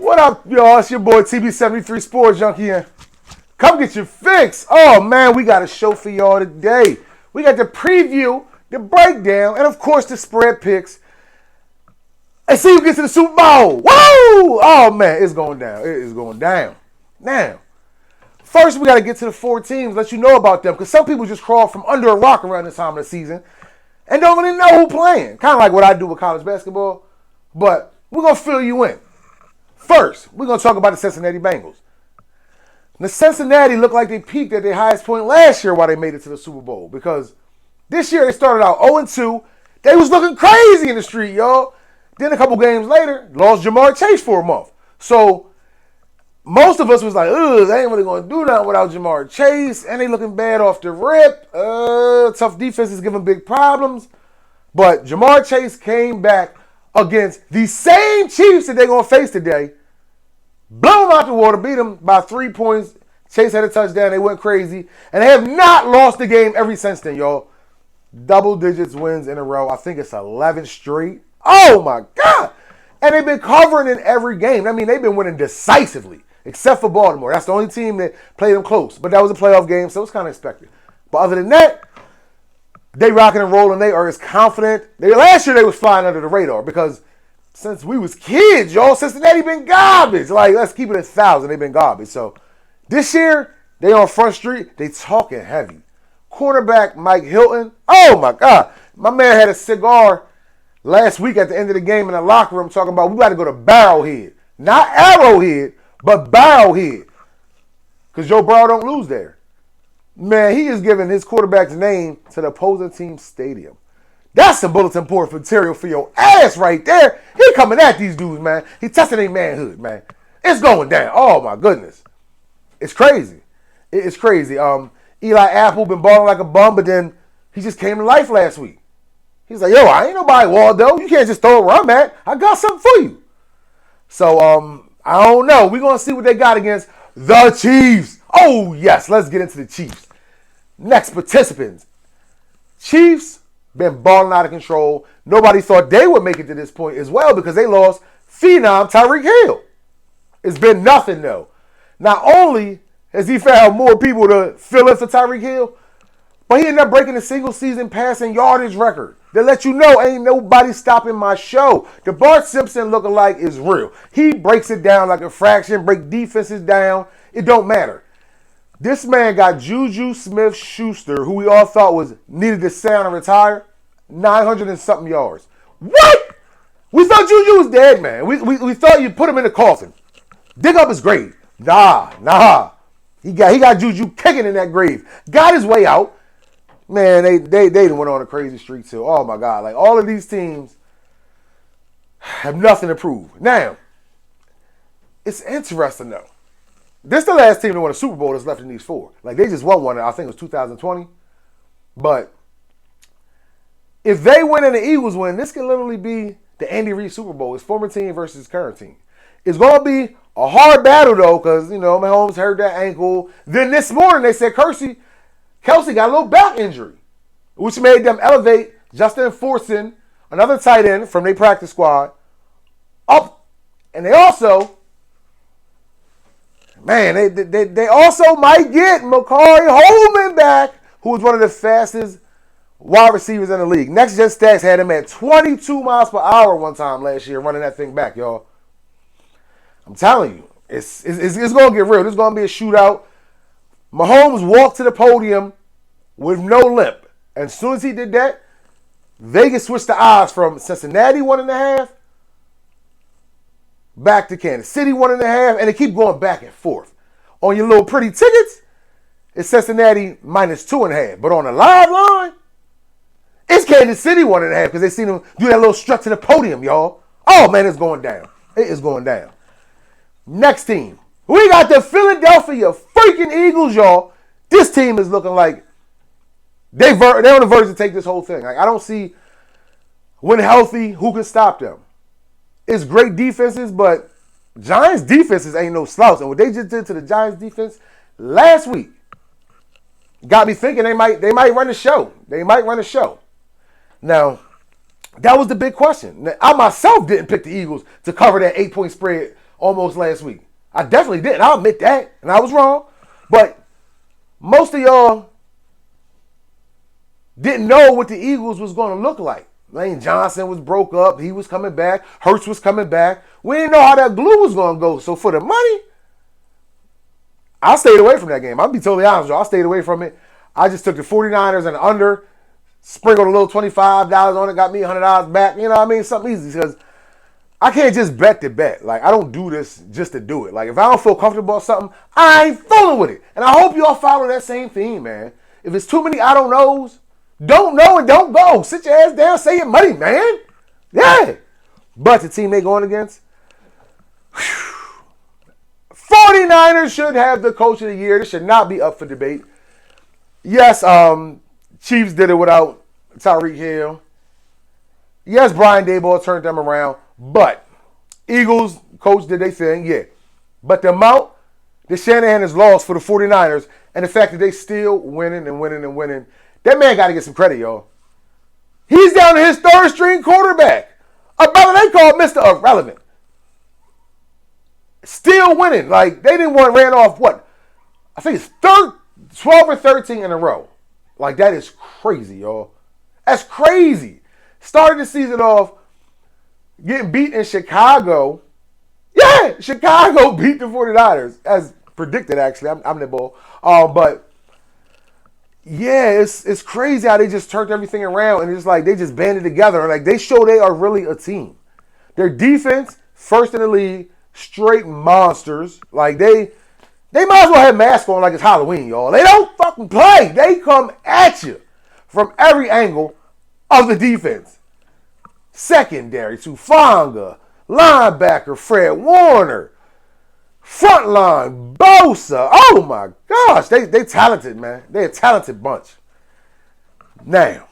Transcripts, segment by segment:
What up, y'all? It's your boy TB73 Sports Junkie. And come get your fix. Oh, man, we got a show for y'all today. We got the preview, the breakdown, and, of course, the spread picks. And see who gets to the Super Bowl. Woo! Oh, man, it's going down. It is going down. Now, first, we got to get to the 4 teams, let you know about them, because some people just crawl from under a rock around this time of the season and don't really know who playing. Kind of like what I do with college basketball, but we're going to fill you in. First, we're going to talk about the Cincinnati Bengals. The Cincinnati looked like they peaked at their highest point last year while they made it to the Super Bowl, because this year they started out 0-2. They was looking crazy in the street, y'all. Then a couple games later, lost Jamar Chase for a month. So most of us was like, ugh, they ain't really going to do nothing without Jamar Chase, and they looking bad off the rip. Tough defense is giving big problems. But Jamar Chase came back against the same Chiefs that they're going to face today. Blew them out the water, beat them by 3 points. Chase had a touchdown. They went crazy. And they have not lost the game ever since then, y'all. Double digits wins in a row. I think it's 11 straight. Oh, my God. And they've been covering in every game. I mean, they've been winning decisively, except for Baltimore. That's the only team that played them close. But that was a playoff game, so it's kind of expected. But other than that, they rocking and rolling. They are as confident. Last year, they was flying under the radar because since we was kids, y'all, Cincinnati been garbage. Like, let's keep it 1,000. They've been garbage. So this year, they on Front Street. They talking heavy. Quarterback Mike Hilton. Oh, my God. My man had a cigar last week at the end of the game in the locker room talking about we got to go to Barrowhead. Not Arrowhead, but Barrowhead. Because Joe Burrow don't lose there. Man, he is giving his quarterback's name to the opposing team's stadium. That's some bulletin board material for your ass right there. He coming at these dudes, man. He testing their manhood, man. It's going down. Oh, my goodness. It's crazy. It's crazy. Eli Apple been balling like a bum, but then he just came to life last week. He's like, yo, I ain't nobody Waldo. You can't just throw it where I'm at. I got something for you. So, I don't know. We're going to see what they got against the Chiefs. Oh, yes. Let's get into the Chiefs. Next participants. Chiefs been balling out of control. Nobody thought they would make it to this point as well because they lost phenom Tyreek Hill. It's been nothing, though. Not only has he found more people to fill in for Tyreek Hill, but he ended up breaking the single-season passing yardage record. They let you know ain't nobody stopping my show. The Bart Simpson lookalike is real. He breaks it down like a fraction, break defenses down. It don't matter. This man got Juju Smith-Schuster, who we all thought needed to stay on and retire, 900 and something yards. What? We thought Juju was dead, man. We thought you'd put him in the coffin. Dig up his grave. Nah. He got Juju kicking in that grave. Got his way out. Man, they went on a crazy streak too. Oh, my God. Like, all of these teams have nothing to prove. Now, it's interesting, though. This is the last team to win a Super Bowl that's left in these 4. Like, they just won one, I think it was 2020. But if they win and the Eagles win, this can literally be the Andy Reid Super Bowl. His former team versus his current team. It's going to be a hard battle, though, because, Mahomes hurt that ankle. Then this morning, they said Kelsey got a little back injury, which made them elevate Justin Forson, another tight end from their practice squad, up. And they also, they also might get Mekari Holman back, who was one of the fastest wide receivers in the league. Next Gen Stats had him at 22 miles per hour one time last year running that thing back, y'all. I'm telling you, it's going to get real. This is going to be a shootout. Mahomes walked to the podium with no limp. And as soon as he did that, Vegas switched the odds from Cincinnati 1.5 back to Kansas City 1.5, and they keep going back and forth. On your little pretty tickets, it's Cincinnati -2.5. But on the live line, it's Kansas City 1.5 because they seen him do that little strut to the podium, y'all. Oh, man, it's going down. It is going down. Next team. We got the freaking Eagles, y'all. This team is looking like they're on the verge to take this whole thing. Like, I don't see, when healthy, who can stop them. It's great defenses, but Giants defenses ain't no slouch. And what they just did to the Giants defense last week got me thinking they might run the show. They might run the show. Now, that was the big question. Now, I myself didn't pick the Eagles to cover that 8-point spread almost last week. I definitely did. I'll admit that. And I was wrong. But most of y'all didn't know what the Eagles was going to look like. Lane Johnson was broke up. He was coming back. Hurts was coming back. We didn't know how that glue was going to go. So for the money, I stayed away from that game. I'll be totally honest with you. I stayed away from it. I just took the 49ers and under, sprinkled a little $25 on it, got me $100 back. You know what I mean? Something easy because I can't just bet to bet. Like, I don't do this just to do it. Like, if I don't feel comfortable with something, I ain't fooling with it. And I hope you all follow that same theme, man. If it's too many I don't knows, don't know and don't go. Sit your ass down, save your money, man. Yeah. But the team they going against, 49ers should have the coach of the year. This should not be up for debate. Yes, Chiefs did it without Tyreek Hill. Yes, Brian Daboll turned them around. But Eagles coach did their thing, yeah. But the amount that Shanahan has lost for the 49ers and the fact that they still winning and winning and winning, that man got to get some credit, y'all. He's down to his third string quarterback. A brother they call Mr. Irrelevant. Still winning. Like, they didn't want ran off, what? I think it's 12 or 13 in a row. Like, that is crazy, y'all. That's crazy. Started the season off getting beat in Chicago. Yeah, Chicago beat the 49ers, as predicted, actually. I'm the ball. But, yeah, it's crazy how they just turned everything around, and it's like they just banded together. Like, they show they are really a team. Their defense, first in the league, straight monsters. Like, they might as well have masks on like it's Halloween, y'all. They don't fucking play. They come at you from every angle of the defense. Secondary, Tufanga. Linebacker, Fred Warner. Front line, Bosa. Oh, my gosh. They talented, man. They're a talented bunch. Now,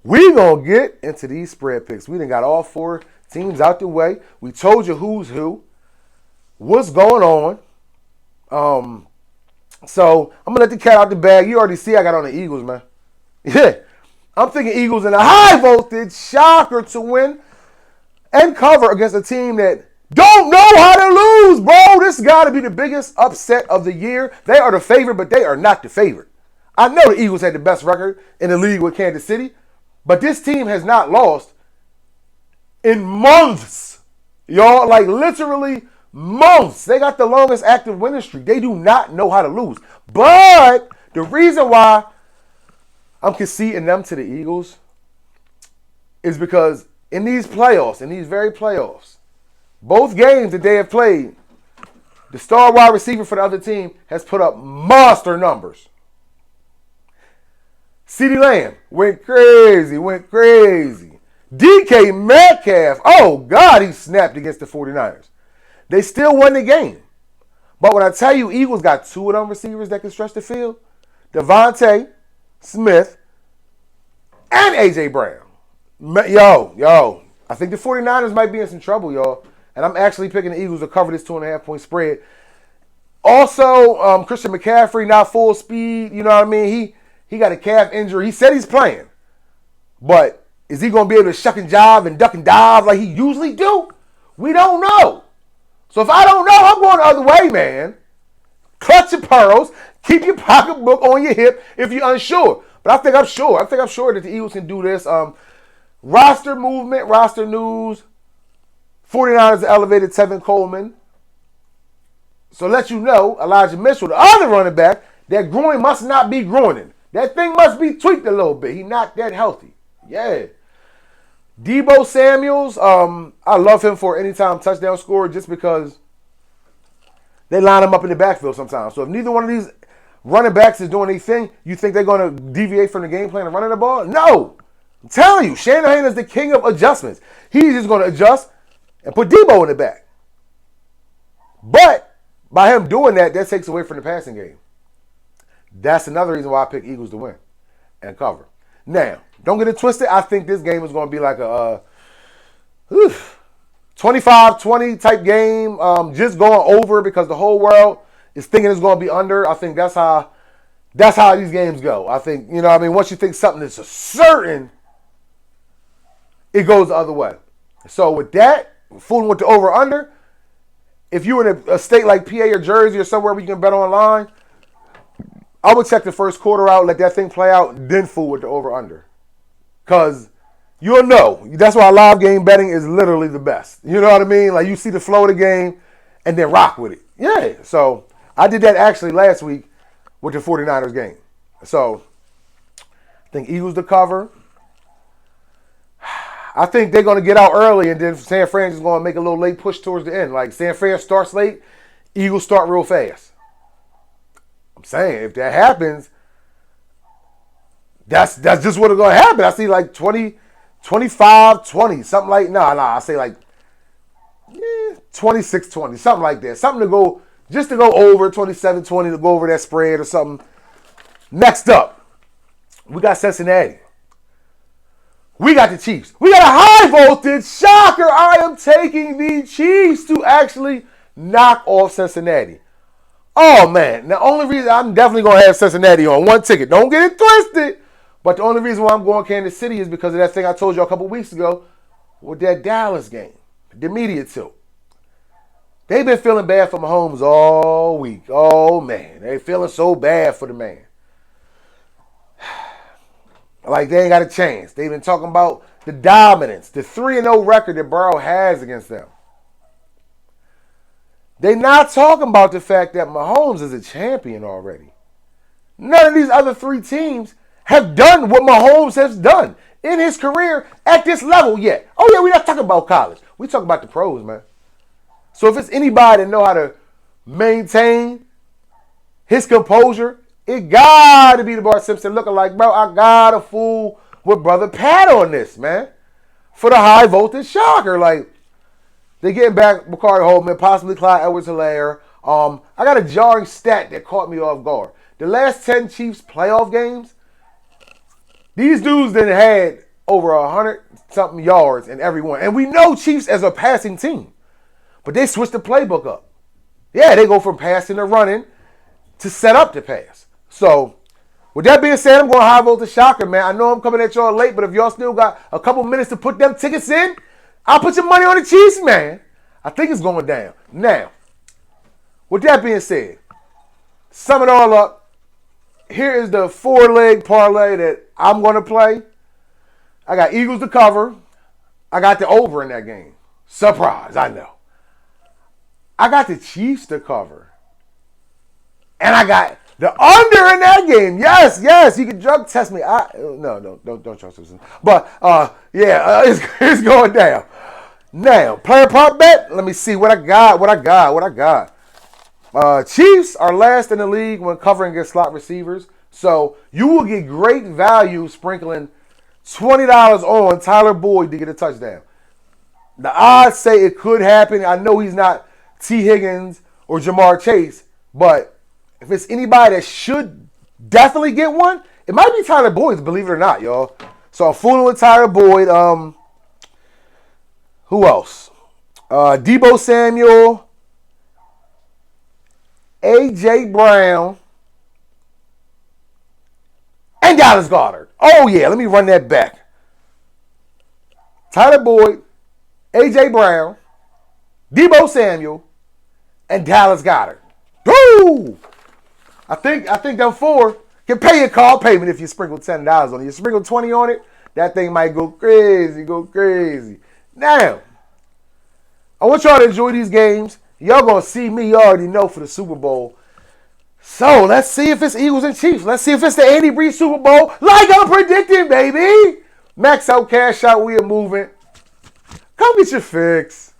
we going to get into these spread picks. We done got all four teams out the way. We told you who's who. What's going on? So, I'm going to let the cat out the bag. You already see I got on the Eagles, man. Yeah. I'm thinking Eagles in a high voltage shocker to win and cover against a team that don't know how to lose, bro. This got to be the biggest upset of the year. They are the favorite, but they are not the favorite. I know the Eagles had the best record in the league with Kansas City, but this team has not lost in months. Y'all, like literally months. They got the longest active winning streak. They do not know how to lose. But the reason why I'm conceding them to the Eagles is because in these playoffs, in these very playoffs, both games that they have played, the star wide receiver for the other team has put up monster numbers. CeeDee Lamb went crazy. DK Metcalf, oh God, he snapped against the 49ers. They still won the game. But when I tell you Eagles got two of them receivers that can stretch the field, Devontae Smith and A.J. Brown. Yo, I think the 49ers might be in some trouble, y'all. And I'm actually picking the Eagles to cover this 2.5-point spread. Also, Christian McCaffrey, not full speed. You know what I mean? He got a calf injury. He said he's playing. But is he going to be able to shuck and jive and duck and dive like he usually do? We don't know. So if I don't know, I'm going the other way, man. Clutch your pearls. Keep your pocketbook on your hip if you're unsure. But I think I'm sure. I think I'm sure that the Eagles can do this. Roster movement, roster news. 49ers elevated Tevin Coleman. So let you know, Elijah Mitchell, the other running back, that groin must not be groining. That thing must be tweaked a little bit. He's not that healthy. Yeah. Deebo Samuels, I love him for anytime touchdown scorer just because they line him up in the backfield sometimes. So if neither one of these running backs is doing anything, you think they're going to deviate from the game plan and running the ball? No. I'm telling you, Shanahan is the king of adjustments. He's just going to adjust and put Deebo in the back. But by him doing that, that takes away from the passing game. That's another reason why I pick Eagles to win and cover. Now, don't get it twisted. I think this game is going to be like a 25-20 type game, just going over because the whole world is thinking it's going to be under. I think that's how these games go. I think, you know what I mean, once you think something is a certain, it goes the other way. So with that, fooling with the over-under, if you're in a state like PA or Jersey or somewhere where you can bet online, I would check the first quarter out, let that thing play out, then fool with the over-under. Because you'll know. That's why live game betting is literally the best. You know what I mean? Like, you see the flow of the game and then rock with it. Yeah. So, I did that actually last week with the 49ers game. So, I think Eagles to cover. I think they're going to get out early, and then San Fran is going to make a little late push towards the end. Like, San Fran starts late, Eagles start real fast. I'm saying, if that happens, that's just what's going to happen. I see like 20, 25, 20, something like, I say like 26, 20, something like that. Something to go, just to go over 27, 20, to go over that spread or something. Next up, we got Cincinnati. We got the Chiefs. We got a high voltage shocker. I am taking the Chiefs to actually knock off Cincinnati. Oh, man. The only reason I'm definitely going to have Cincinnati on one ticket. Don't get it twisted. But the only reason why I'm going Kansas City is because of that thing I told you a couple weeks ago with that Dallas game. The media tilt. They've been feeling bad for Mahomes all week. Oh, man. They're feeling so bad for the man. Like, they ain't got a chance. They've been talking about the dominance, the 3-0 record that Burrow has against them. They're not talking about the fact that Mahomes is a champion already. None of these other three teams have done what Mahomes has done in his career at this level yet. Oh, yeah, we're not talking about college. We're talking about the pros, man. So if it's anybody that know how to maintain his composure, it got to be the Bart Simpson looking like, bro, I got to fool with Brother Pat on this, man. For the high voltage shocker. Like, they getting back McCarty Holtman, possibly Clyde Edwards-Helaire. I got a jarring stat that caught me off guard. The last 10 Chiefs playoff games, these dudes then had over 100-something yards in every one. And we know Chiefs as a passing team. But they switched the playbook up. Yeah, they go from passing to running to set up the pass. So, with that being said, I'm going to high voltage shocker, man. I know I'm coming at y'all late, but if y'all still got a couple minutes to put them tickets in, I'll put your money on the Chiefs, man. I think it's going down. Now, with that being said, sum it all up. Here is the 4-leg parlay that I'm going to play. I got Eagles to cover. I got the over in that game. Surprise, I know. I got the Chiefs to cover. And I got the under in that game. Yes. You can drug test me. No, don't trust me. But, it's going down. Now, player prop bet. Let me see what I got. Chiefs are last in the league when covering against slot receivers. So, you will get great value sprinkling $20 on Tyler Boyd to get a touchdown. The odds say it could happen. I know he's not T. Higgins or Jamar Chase, but if it's anybody that should definitely get one, it might be Tyler Boyd, believe it or not, y'all. So I'm fooling with Tyler Boyd. Who else? Deebo Samuel, A.J. Brown, and Dallas Goedert. Oh, yeah, let me run that back. Tyler Boyd, A.J. Brown, Deebo Samuel, and Dallas Goedert. Woo! I think them four can pay your call payment if you sprinkle $10 on it. You sprinkle 20 on it, that thing might go crazy. Now, I want y'all to enjoy these games. Y'all gonna see me, you already know, for the Super Bowl. So, let's see if it's Eagles and Chiefs. Let's see if it's the Andy Reid Super Bowl, like I'm predicting, baby. Max out, cash out, we are moving. Come get your fix.